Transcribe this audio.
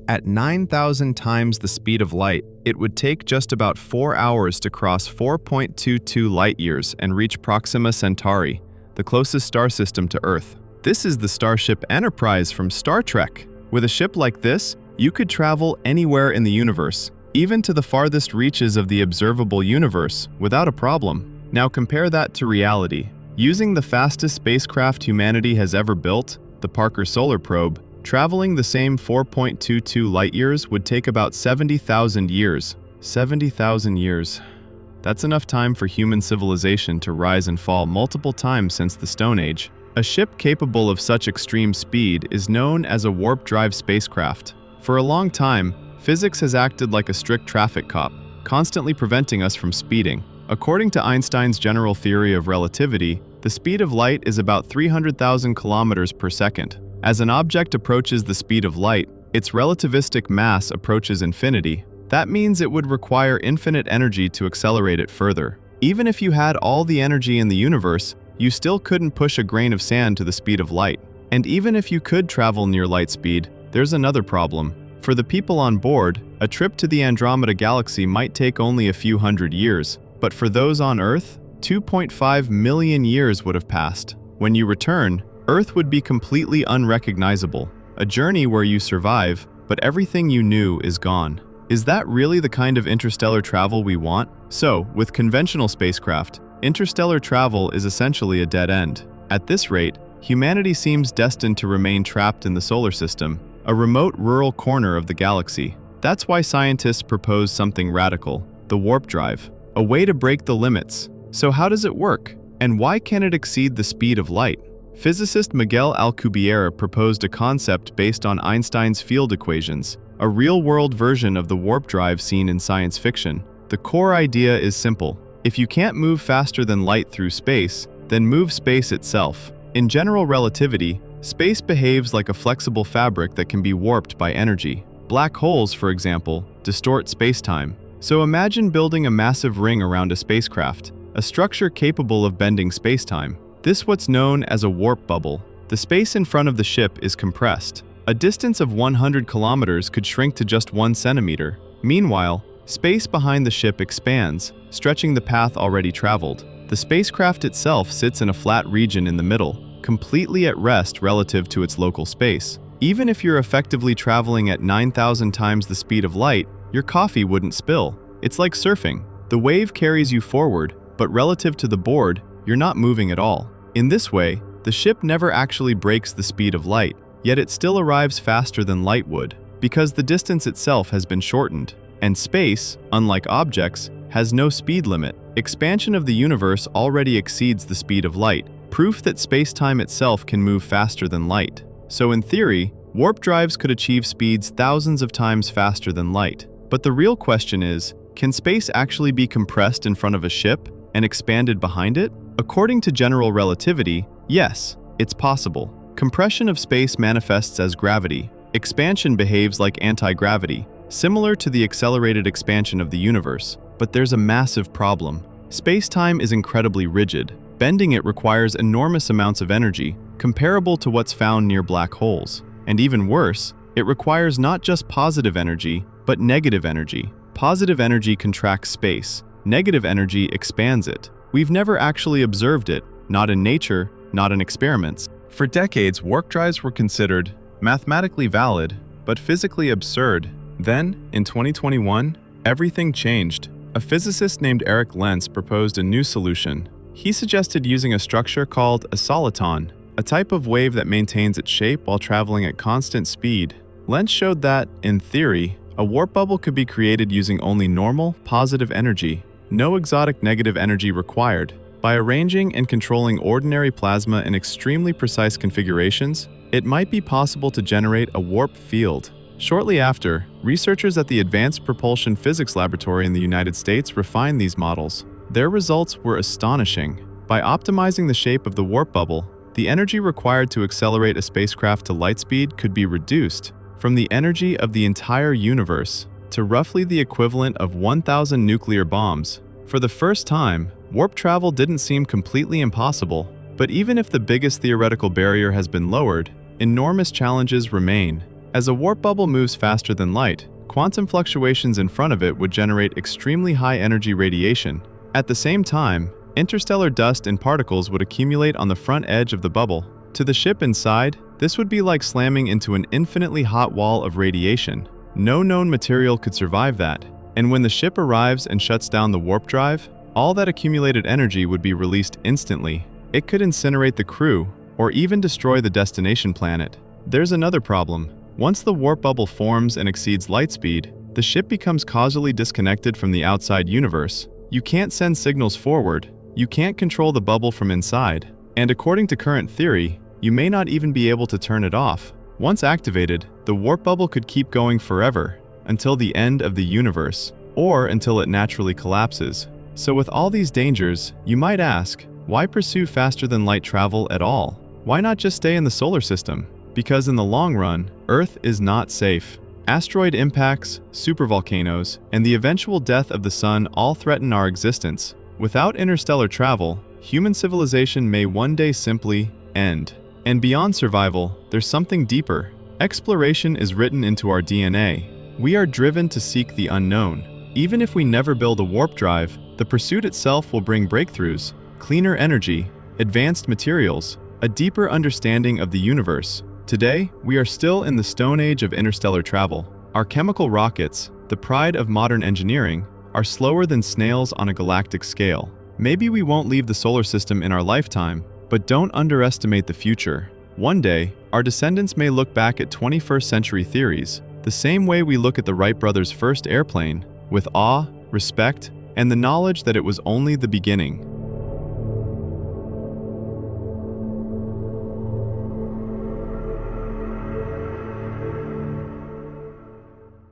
At 9,000 times the speed of light, it would take just about 4 hours to cross 4.22 light-years and reach Proxima Centauri, the closest star system to Earth. This is the starship Enterprise from Star Trek. With a ship like this, you could travel anywhere in the universe, even to the farthest reaches of the observable universe, without a problem. Now compare that to reality. Using the fastest spacecraft humanity has ever built, the Parker Solar Probe, traveling the same 4.22 light-years would take about 70,000 years. 70,000 years. That's enough time for human civilization to rise and fall multiple times since the Stone Age. A ship capable of such extreme speed is known as a warp-drive spacecraft. For a long time, physics has acted like a strict traffic cop, constantly preventing us from speeding. According to Einstein's general theory of relativity, the speed of light is about 300,000 kilometers per second. As an object approaches the speed of light, its relativistic mass approaches infinity. That means it would require infinite energy to accelerate it further. Even if you had all the energy in the universe, you still couldn't push a grain of sand to the speed of light. And even if you could travel near light speed, there's another problem. For the people on board, a trip to the Andromeda Galaxy might take only a few hundred years. But for those on Earth, 2.5 million years would have passed. When you return, Earth would be completely unrecognizable. A journey where you survive, but everything you knew is gone. Is that really the kind of interstellar travel we want? So, with conventional spacecraft, interstellar travel is essentially a dead end. At this rate, humanity seems destined to remain trapped in the solar system, a remote rural corner of the galaxy. That's why scientists propose something radical, the warp drive. A way to break the limits. So how does it work? And why can it exceed the speed of light? Physicist Miguel Alcubierre proposed a concept based on Einstein's field equations, a real-world version of the warp drive seen in science fiction. The core idea is simple. If you can't move faster than light through space, then move space itself. In general relativity, space behaves like a flexible fabric that can be warped by energy. Black holes, for example, distort space-time. So imagine building a massive ring around a spacecraft, a structure capable of bending spacetime. This is what's known as a warp bubble. The space in front of the ship is compressed. A distance of 100 kilometers could shrink to just 1 centimeter. Meanwhile, space behind the ship expands, stretching the path already traveled. The spacecraft itself sits in a flat region in the middle, completely at rest relative to its local space. Even if you're effectively traveling at 9,000 times the speed of light, your coffee wouldn't spill. It's like surfing. The wave carries you forward, but relative to the board, you're not moving at all. In this way, the ship never actually breaks the speed of light, yet it still arrives faster than light would, because the distance itself has been shortened. And space, unlike objects, has no speed limit. Expansion of the universe already exceeds the speed of light, proof that space-time itself can move faster than light. So in theory, warp drives could achieve speeds thousands of times faster than light. But the real question is, can space actually be compressed in front of a ship and expanded behind it? According to general relativity, yes, it's possible. Compression of space manifests as gravity. Expansion behaves like anti-gravity, similar to the accelerated expansion of the universe. But there's a massive problem. Space-time is incredibly rigid. Bending it requires enormous amounts of energy, comparable to what's found near black holes. And even worse, it requires not just positive energy, but negative energy. Positive energy contracts space. Negative energy expands it. We've never actually observed it, not in nature, not in experiments. For decades, warp drives were considered mathematically valid, but physically absurd. Then, in 2021, everything changed. A physicist named Eric Lentz proposed a new solution. He suggested using a structure called a soliton, a type of wave that maintains its shape while traveling at constant speed. Lentz showed that, in theory, a warp bubble could be created using only normal, positive energy, no exotic negative energy required. By arranging and controlling ordinary plasma in extremely precise configurations, it might be possible to generate a warp field. Shortly after, researchers at the Advanced Propulsion Physics Laboratory in the United States refined these models. Their results were astonishing. By optimizing the shape of the warp bubble, the energy required to accelerate a spacecraft to light speed could be reduced from the energy of the entire universe to roughly the equivalent of 1,000 nuclear bombs. For the first time, warp travel didn't seem completely impossible. But even if the biggest theoretical barrier has been lowered, enormous challenges remain. As a warp bubble moves faster than light, quantum fluctuations in front of it would generate extremely high-energy radiation. At the same time, interstellar dust and particles would accumulate on the front edge of the bubble. To the ship inside, this would be like slamming into an infinitely hot wall of radiation. No known material could survive that. And when the ship arrives and shuts down the warp drive, all that accumulated energy would be released instantly. It could incinerate the crew, or even destroy the destination planet. There's another problem. Once the warp bubble forms and exceeds light speed, the ship becomes causally disconnected from the outside universe. You can't send signals forward, you can't control the bubble from inside, and according to current theory, you may not even be able to turn it off. Once activated, the warp bubble could keep going forever, until the end of the universe, or until it naturally collapses. So with all these dangers, you might ask, why pursue faster than light travel at all? Why not just stay in the solar system? Because in the long run, Earth is not safe. Asteroid impacts, supervolcanoes, and the eventual death of the sun all threaten our existence. Without interstellar travel, human civilization may one day simply end. And beyond survival, there's something deeper. Exploration is written into our DNA. We are driven to seek the unknown. Even if we never build a warp drive, the pursuit itself will bring breakthroughs, cleaner energy, advanced materials, a deeper understanding of the universe. Today, we are still in the Stone Age of interstellar travel. Our chemical rockets, the pride of modern engineering, are slower than snails on a galactic scale. Maybe we won't leave the solar system in our lifetime, but don't underestimate the future. One day, our descendants may look back at 21st century theories, the same way we look at the Wright brothers' first airplane, with awe, respect, and the knowledge that it was only the beginning.